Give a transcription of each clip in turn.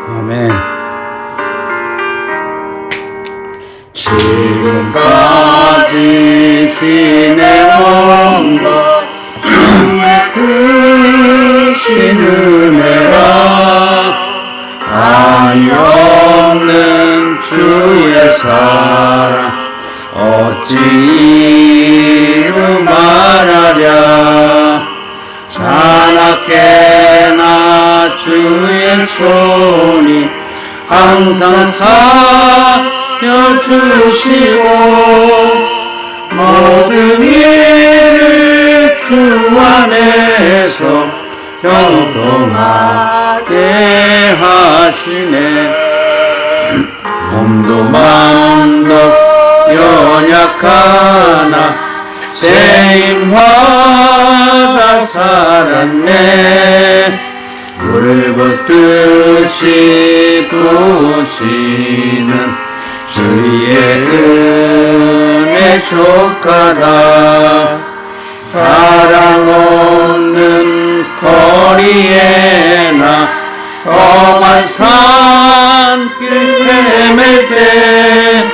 아멘. 지금까지 지내온 것 주의 크신 은혜와 아니 없는 주의 사랑 어찌 이루 말하랴. 자나깨나 주의 손이 항상 사여주시고 모든 일을 주 안에서 형통하게 하시네. 몸도 마음도 연약하나 세임받아 살았네. 물을 붓듯이 부으시는 주의 은혜 족하다. 사랑 없는 거리에나 험한 산길 헤맬 때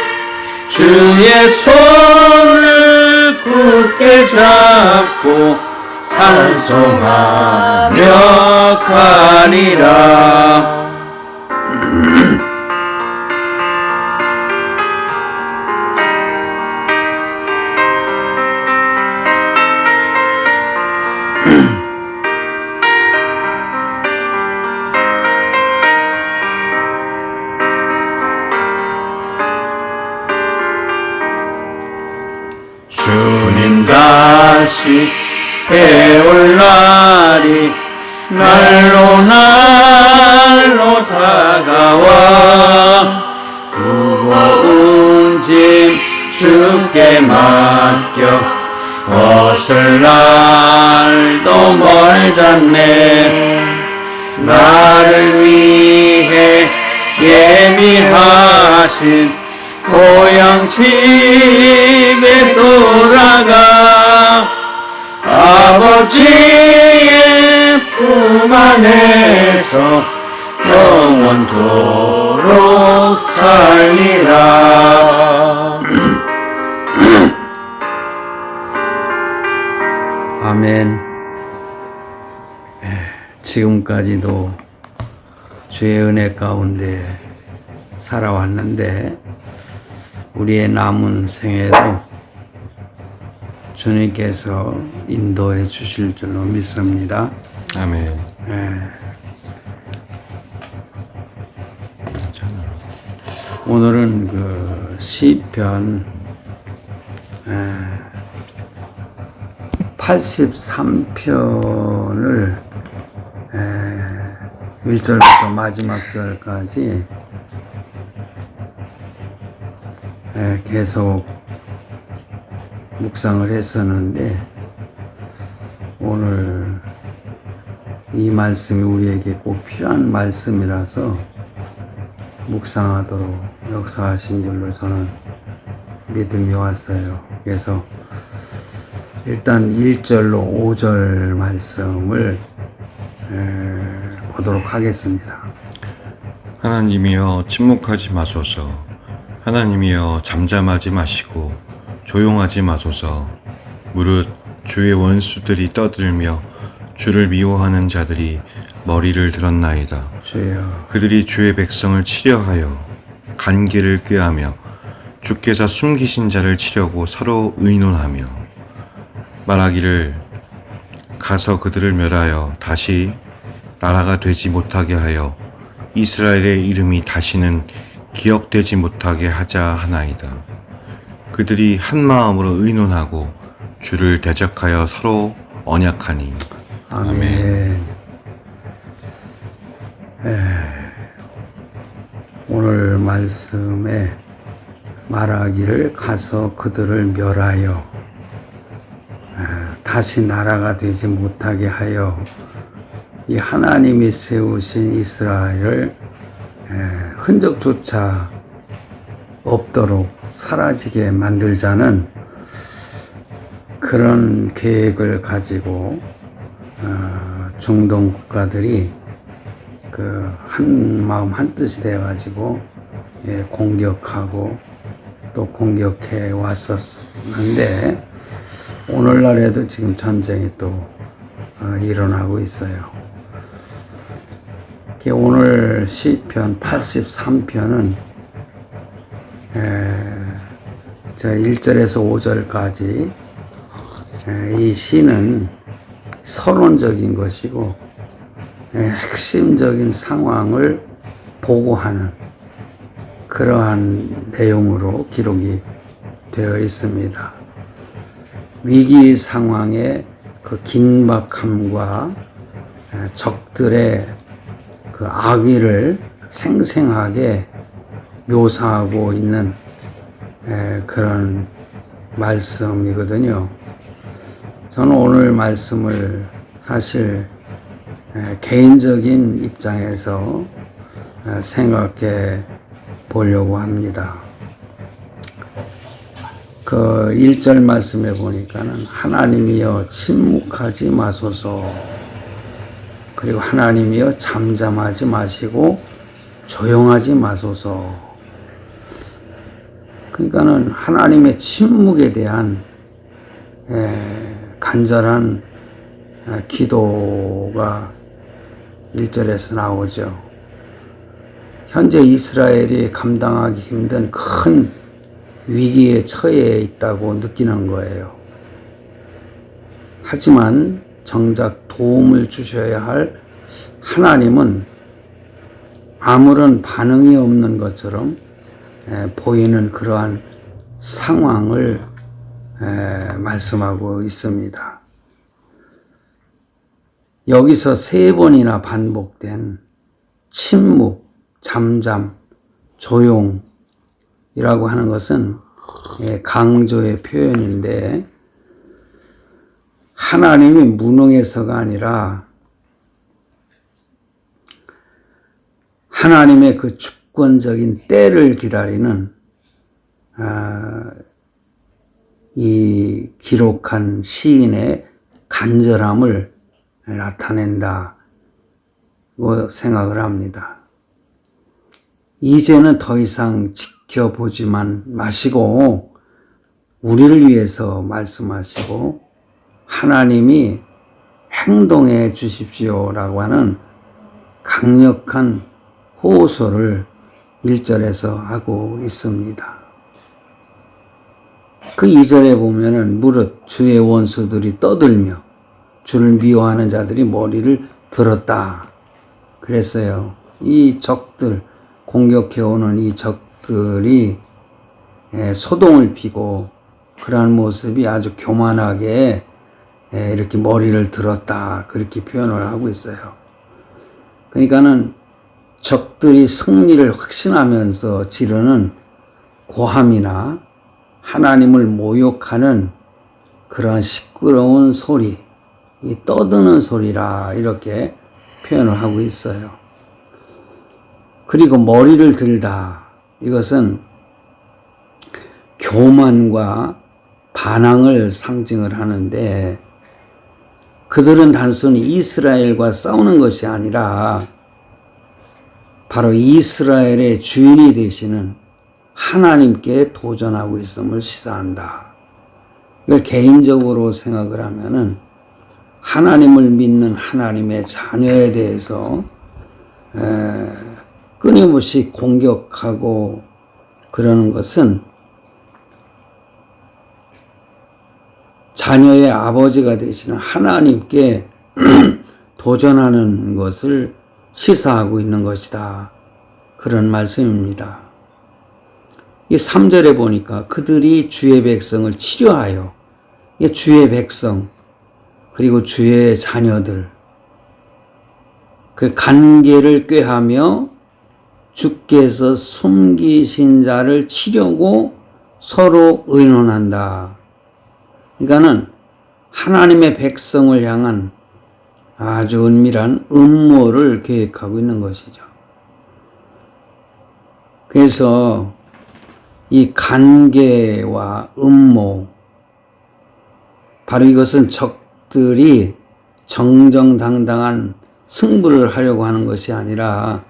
주의 손을 굳게 잡고 찬송하며 가리라. 주님 다시 배울 날이 날로 날로 다가와 무거운 짐 주께 맡겨 벗을 날도 멀잖네. 나를 위해 예비하신 고향 집에 돌아가 아버지의 품 안에서 영원토록 살리라. 아멘. 지금까지도 주의 은혜 가운데 살아왔는데 우리의 남은 생애도 주님께서 인도해 주실 줄로 믿습니다. 아멘. 오늘은 그 시편 83편을 1절부터 마지막 절까지 계속 묵상을 했었는데 오늘 이 말씀이 우리에게 꼭 필요한 말씀이라서 묵상하도록 역사하신 줄로 저는 믿음이 왔어요. 그래서 일단 1절로 5절 말씀을 보도록 하겠습니다. 하나님이여 침묵하지 마소서. 하나님이여 잠잠하지 마시고 조용하지 마소서. 무릇 주의 원수들이 떠들며 주를 미워하는 자들이 머리를 들었나이다. 주여. 그들이 주의 백성을 치려하여 간기를 꾀하며 주께서 숨기신 자를 치려고 서로 의논하며 말하기를 가서 그들을 멸하여 다시 나라가 되지 못하게 하여 이스라엘의 이름이 다시는 기억되지 못하게 하자 하나이다. 그들이 한 마음으로 의논하고 주를 대적하여 서로 언약하니. 아멘. 오늘 말씀에 말하기를 가서 그들을 멸하여 다시 나라가 되지 못하게 하여 이 하나님이 세우신 이스라엘을 흔적조차 없도록 사라지게 만들자는 그런 계획을 가지고 중동 국가들이 그 한 마음 한 뜻이 돼가지고 공격하고 또 공격해 왔었는데 오늘날에도 지금 전쟁이 또 일어나고 있어요. 오늘 시편 83편은 저 1절에서 5절까지 이 시는 서론적인 것이고 핵심적인 상황을 보고하는 그러한 내용으로 기록이 되어 있습니다. 위기 상황의 그 긴박함과 적들의 그 악의를 생생하게 묘사하고 있는 그런 말씀이거든요. 저는 오늘 말씀을 사실 개인적인 입장에서 생각해 보려고 합니다. 그 1절 말씀에 보니까는 하나님이여 침묵하지 마소서, 그리고 하나님이여 잠잠하지 마시고 조용하지 마소서. 그러니까는 하나님의 침묵에 대한 간절한 기도가 1절에서 나오죠. 현재 이스라엘이 감당하기 힘든 큰 위기에 처해 있다고 느끼는 거예요. 하지만 정작 도움을 주셔야 할 하나님은 아무런 반응이 없는 것처럼 보이는 그러한 상황을 말씀하고 있습니다. 여기서 3번이나 반복된 침묵, 잠잠, 조용이라고 하는 것은 강조의 표현인데 하나님이 무능해서가 아니라 하나님의 그 주권적인 때를 기다리는 이 기록한 시인의 간절함을 나타낸다고 생각을 합니다. 이제는 더 이상 지켜보지만 마시고 우리를 위해서 말씀하시고 하나님이 행동해 주십시오라고 하는 강력한 호소를 1절에서 하고 있습니다. 그 2절에 보면은 무릇 주의 원수들이 떠들며 주를 미워하는 자들이 머리를 들었다 그랬어요. 이 적들, 공격해오는 이 적들이 소동을 피고 그러한 모습이 아주 교만하게 이렇게 머리를 들었다 그렇게 표현을 하고 있어요. 그러니까는 적들이 승리를 확신하면서 지르는 고함이나 하나님을 모욕하는 그런 시끄러운 소리, 이 떠드는 소리라 이렇게 표현을 하고 있어요. 그리고 머리를 들다, 이것은 교만과 반항을 상징을 하는데 그들은 단순히 이스라엘과 싸우는 것이 아니라 바로 이스라엘의 주인이 되시는 하나님께 도전하고 있음을 시사한다. 이걸 개인적으로 생각을 하면은 하나님을 믿는 하나님의 자녀에 대해서 끊임없이 공격하고 그러는 것은 자녀의 아버지가 되시는 하나님께 도전하는 것을 시사하고 있는 것이다. 그런 말씀입니다. 이 3절에 보니까 그들이 주의 백성을 치려하여, 주의 백성 그리고 주의 자녀들 그 관계를 꾀하며 주께서 숨기신 자를 치려고 서로 의논한다. 그러니까는 하나님의 백성을 향한 아주 은밀한 음모를 계획하고 있는 것이죠. 그래서 이 관계와 음모, 바로 이것은 적들이 정정당당한 승부를 하려고 하는 것이 아니라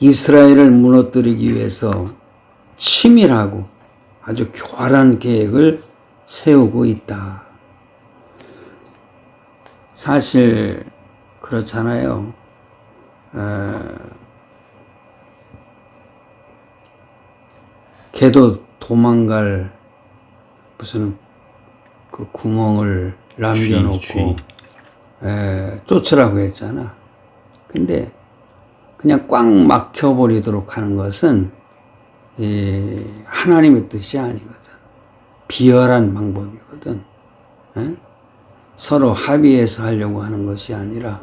이스라엘을 무너뜨리기 위해서 치밀하고 아주 교활한 계획을 세우고 있다. 사실 그렇잖아요. 개도 도망갈 무슨 그 구멍을 남겨놓고 쥐. 쫓으라고 했잖아. 근데 그냥 꽉 막혀버리도록 하는 것은 하나님의 뜻이 아니거든. 비열한 방법이거든. 서로 합의해서 하려고 하는 것이 아니라,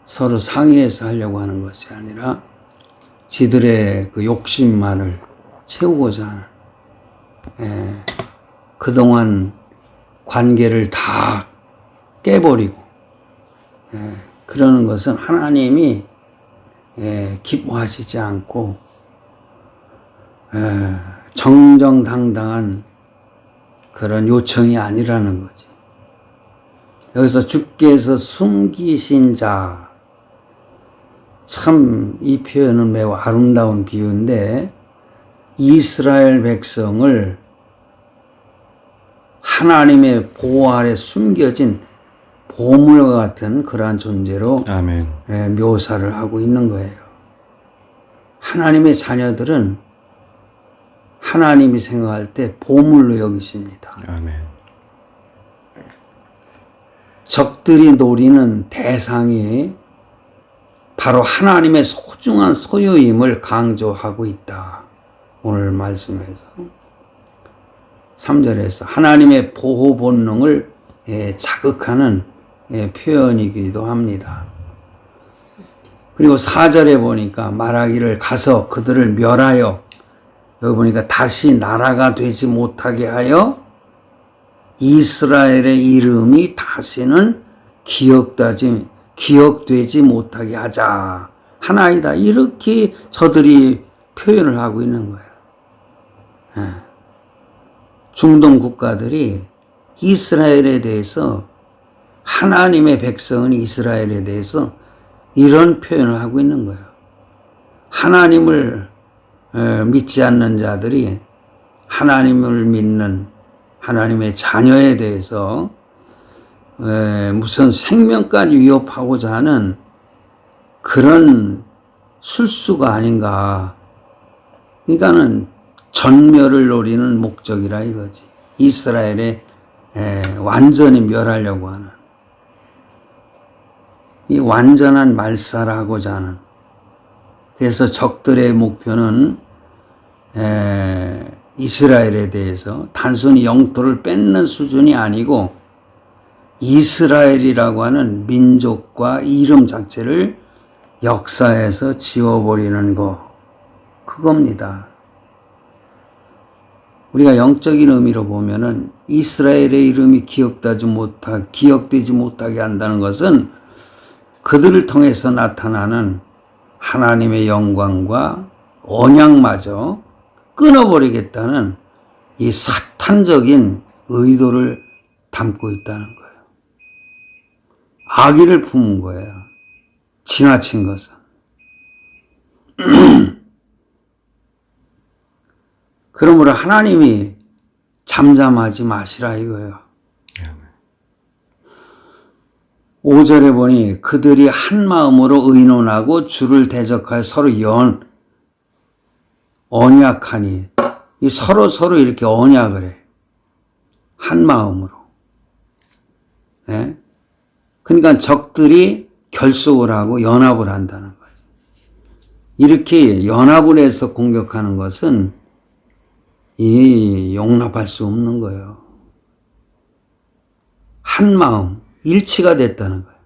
서로 상의해서 하려고 하는 것이 아니라 지들의 그 욕심만을 채우고자 하는, 그동안 관계를 다 깨버리고 그러는 것은 하나님이 기뻐하시지 않고 정정당당한 그런 요청이 아니라는 거지. 여기서 주께서 숨기신 자, 참 이 표현은 매우 아름다운 비유인데, 이스라엘 백성을 하나님의 보호 아래 숨겨진 보물과 같은 그러한 존재로 아멘. 묘사를 하고 있는 거예요. 하나님의 자녀들은 하나님이 생각할 때 보물로 여기십니다. 아멘. 적들이 노리는 대상이 바로 하나님의 소중한 소유임을 강조하고 있다. 오늘 말씀에서 3절에서 하나님의 보호 본능을 자극하는 표현이기도 합니다. 그리고 4절에 보니까 말하기를 가서 그들을 멸하여, 여기 보니까 다시 나라가 되지 못하게 하여 이스라엘의 이름이 다시는 기억되지 못하게 하자. 하나이다. 이렇게 저들이 표현을 하고 있는 거예요. 중동 국가들이 이스라엘에 대해서, 하나님의 백성은 이스라엘에 대해서 이런 표현을 하고 있는 거예요. 하나님을 믿지 않는 자들이 하나님을 믿는 하나님의 자녀에 대해서 무슨 생명까지 위협하고자 하는 그런 술수가 아닌가. 그러니까는 전멸을 노리는 목적이라 이거지. 이스라엘에 완전히 멸하려고 하는, 이 완전한 말살을 하고자 하는. 그래서 적들의 목표는 이스라엘에 대해서 단순히 영토를 뺏는 수준이 아니고 이스라엘이라고 하는 민족과 이름 자체를 역사에서 지워버리는 거, 그겁니다. 우리가 영적인 의미로 보면은 이스라엘의 이름이 기억되지 못하게 한다는 것은 그들을 통해서 나타나는 하나님의 영광과 언약마저 끊어버리겠다는 이 사탄적인 의도를 담고 있다는 거예요. 악의를 품은 거예요. 지나친 것은. 그러므로 하나님이 잠잠하지 마시라 이거예요. 5절에 보니 그들이 한 마음으로 의논하고 주를 대적하여 서로 언약하니, 이 서로 이렇게 언약을 해. 한 마음으로. 그러니까 적들이 결속을 하고 연합을 한다는 거죠. 이렇게 연합을 해서 공격하는 것은 용납할 수 없는 거예요. 한 마음, 일치가 됐다는 거예요.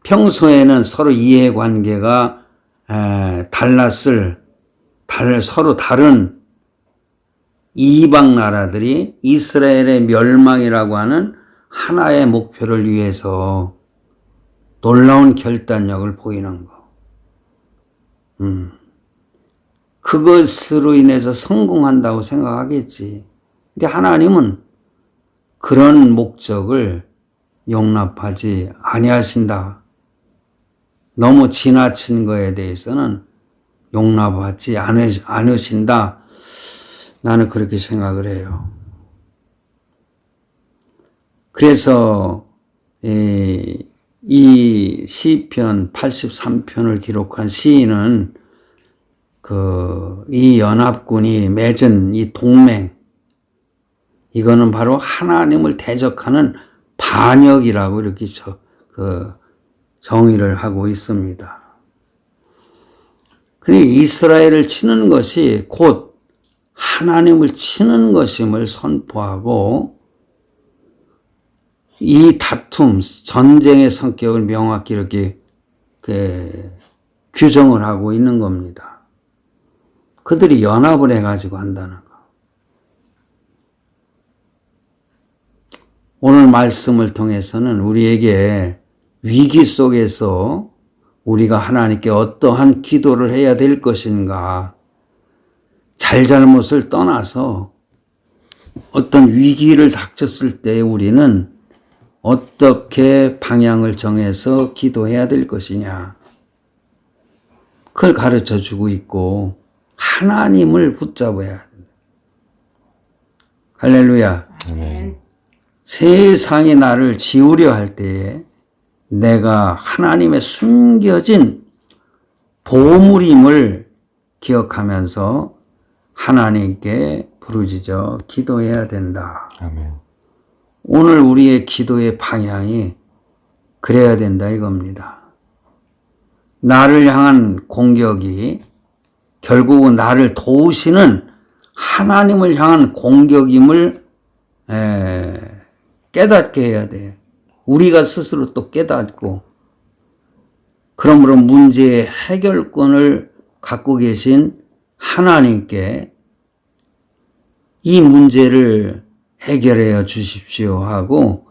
평소에는 서로 이해관계가 서로 다른 이방 나라들이 이스라엘의 멸망이라고 하는 하나의 목표를 위해서 놀라운 결단력을 보이는 거. 그것으로 인해서 성공한다고 생각하겠지. 근데 하나님은 그런 목적을 용납하지 아니하신다. 너무 지나친 거에 대해서는 용납하지 않으신다. 나는 그렇게 생각을 해요. 그래서 이 시편 83편을 기록한 시인은 이 연합군이 맺은 이 동맹, 이거는 바로 하나님을 대적하는 반역이라고 이렇게 정의를 하고 있습니다. 그러니 이스라엘을 치는 것이 곧 하나님을 치는 것임을 선포하고 이 다툼, 전쟁의 성격을 명확히 이렇게 규정을 하고 있는 겁니다. 그들이 연합을 해가지고 한다는 거. 오늘 말씀을 통해서는 우리에게 위기 속에서 우리가 하나님께 어떠한 기도를 해야 될 것인가, 잘잘못을 떠나서 어떤 위기를 닥쳤을 때 우리는 어떻게 방향을 정해서 기도해야 될 것이냐, 그걸 가르쳐 주고 있고 하나님을 붙잡아야 합니다. 할렐루야. 아멘. 세상이 나를 지우려 할 때에 내가 하나님의 숨겨진 보물임을 기억하면서 하나님께 부르짖어 기도해야 된다. 아멘. 오늘 우리의 기도의 방향이 그래야 된다 이겁니다. 나를 향한 공격이 결국은 나를 도우시는 하나님을 향한 공격임을 깨닫게 해야 돼. 우리가 스스로 또 깨닫고, 그러므로 문제의 해결권을 갖고 계신 하나님께 이 문제를 해결해 주십시오 하고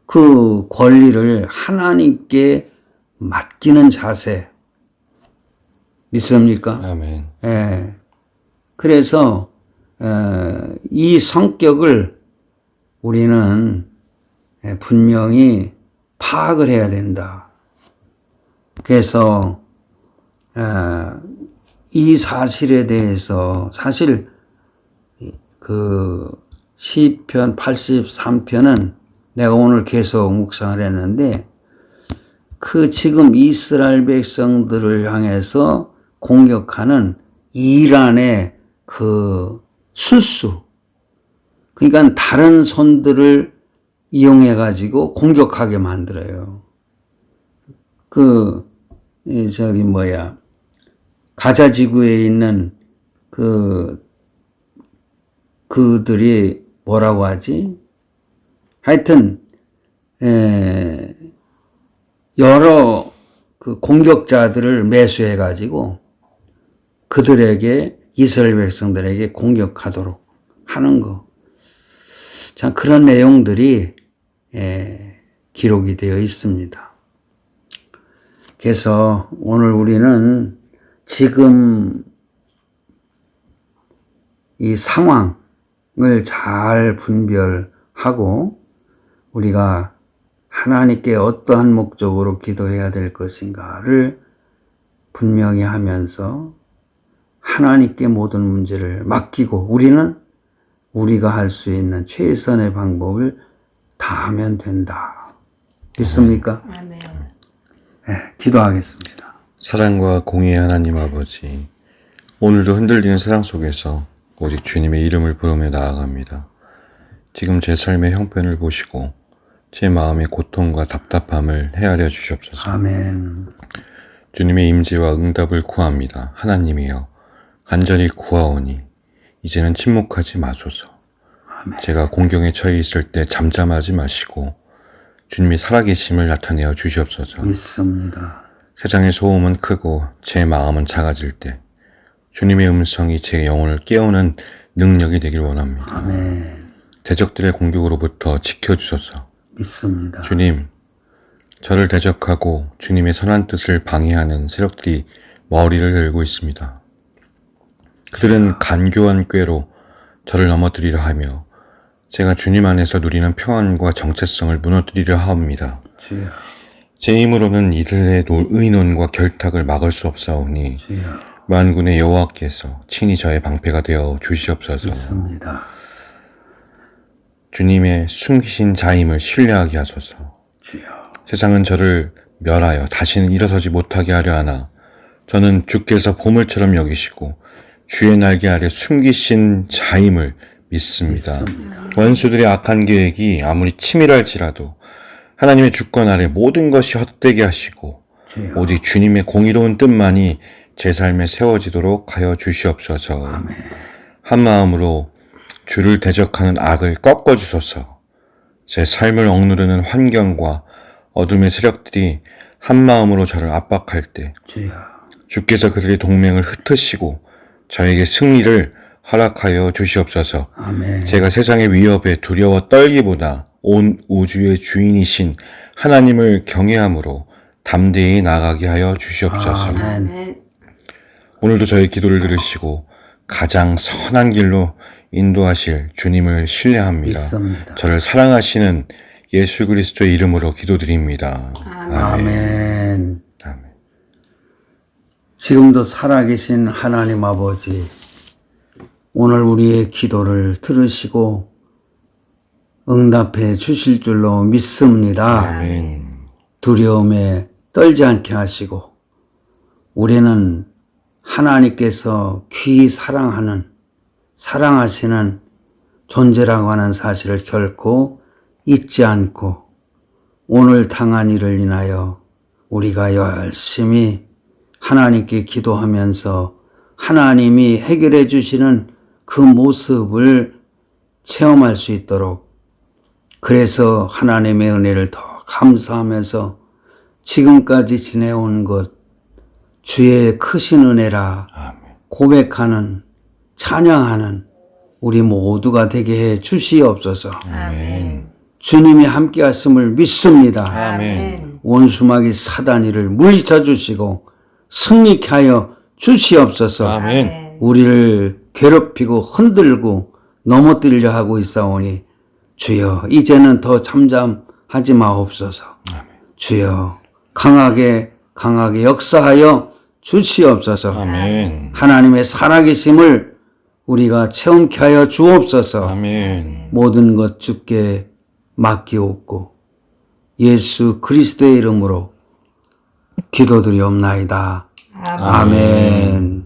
그 권리를 하나님께 맡기는 자세, 믿습니까? 아멘. 예. 그래서 이 성격을 우리는 분명히 파악을 해야 된다. 그래서 이 사실에 대해서 사실 그 시편 83편은 내가 오늘 계속 묵상을 했는데 그 지금 이스라엘 백성들을 향해서 공격하는 이란의 그 술수, 그러니까 다른 손들을 이용해 가지고 공격하게 만들어요. 가자 지구에 있는 그들이 뭐라고 하지? 하여튼 여러 그 공격자들을 매수해 가지고 그들에게, 이스라엘 백성들에게 공격하도록 하는 거. 참 그런 내용들이 기록이 되어 있습니다. 그래서 오늘 우리는 지금 이 상황을 잘 분별하고 우리가 하나님께 어떠한 목적으로 기도해야 될 것인가를 분명히 하면서 하나님께 모든 문제를 맡기고 우리는 우리가 할 수 있는 최선의 방법을 다하면 된다. 믿습니까? 아멘. 네, 기도하겠습니다. 사랑과 공의의 하나님 아버지, 오늘도 흔들리는 세상 속에서 오직 주님의 이름을 부르며 나아갑니다. 지금 제 삶의 형편을 보시고 제 마음의 고통과 답답함을 헤아려 주시옵소서. 아멘. 주님의 임재와 응답을 구합니다. 하나님이여, 간절히 구하오니 이제는 침묵하지 마소서. 아멘. 제가 공경에 처해 있을 때 잠잠하지 마시고 주님이 살아계심을 나타내어 주시옵소서. 믿습니다. 세상의 소음은 크고 제 마음은 작아질 때 주님의 음성이 제 영혼을 깨우는 능력이 되길 원합니다. 아멘. 대적들의 공격으로부터 지켜주소서. 믿습니다. 주님, 저를 대적하고 주님의 선한 뜻을 방해하는 세력들이 머리를 들고 있습니다. 그들은 간교한 꾀로 저를 넘어뜨리려 하며 제가 주님 안에서 누리는 평안과 정체성을 무너뜨리려 합니다. 주여, 제 힘으로는 이들의 의논과 결탁을 막을 수 없사오니 주여, 만군의 여호와께서 친히 저의 방패가 되어 주시옵소서. 믿습니다. 주님의 숨기신 자임을 신뢰하게 하소서. 주여, 세상은 저를 멸하여 다시는 일어서지 못하게 하려 하나 저는 주께서 보물처럼 여기시고 주의 날개 아래 숨기신 자임을 믿습니다. 원수들의 악한 계획이 아무리 치밀할지라도 하나님의 주권 아래 모든 것이 헛되게 하시고 주여, 오직 주님의 공의로운 뜻만이 제 삶에 세워지도록 하여 주시옵소서. 아멘. 한 마음으로 주를 대적하는 악을 꺾어주소서. 제 삶을 억누르는 환경과 어둠의 세력들이 한 마음으로 저를 압박할 때 주여, 주께서 그들의 동맹을 흩으시고 저에게 승리를 허락하여 주시옵소서. 아멘. 제가 세상의 위협에 두려워 떨기보다 온 우주의 주인이신 하나님을 경외함으로 담대히 나가게 하여 주시옵소서. 아멘. 아멘. 오늘도 저의 기도를 들으시고 가장 선한 길로 인도하실 주님을 신뢰합니다. 믿습니다. 저를 사랑하시는 예수 그리스도의 이름으로 기도드립니다. 아멘. 아멘. 지금도 살아계신 하나님 아버지, 오늘 우리의 기도를 들으시고 응답해 주실 줄로 믿습니다. 아멘. 두려움에 떨지 않게 하시고 우리는 하나님께서 귀히 사랑하시는 존재라고 하는 사실을 결코 잊지 않고 오늘 당한 일을 인하여 우리가 열심히 하나님께 기도하면서 하나님이 해결해 주시는 그 모습을 체험할 수 있도록, 그래서 하나님의 은혜를 더 감사하면서 지금까지 지내온 것 주의 크신 은혜라 고백하는, 찬양하는 우리 모두가 되게 해 주시옵소서. 아멘. 주님이 함께 하심을 믿습니다. 아멘. 원수마귀 사단이를 물리쳐 주시고 승리케 하여 주시옵소서. 아멘. 우리를 괴롭히고 흔들고 넘어뜨리려 하고 있사오니 주여 이제는 더 잠잠하지 마옵소서. 주여 강하게 역사하여 주시옵소서. 아멘. 하나님의 살아계심을 우리가 체험케 하여 주옵소서. 아멘. 모든 것 주께 맡기옵고 예수 그리스도의 이름으로 기도드리옵나이다. 아멘.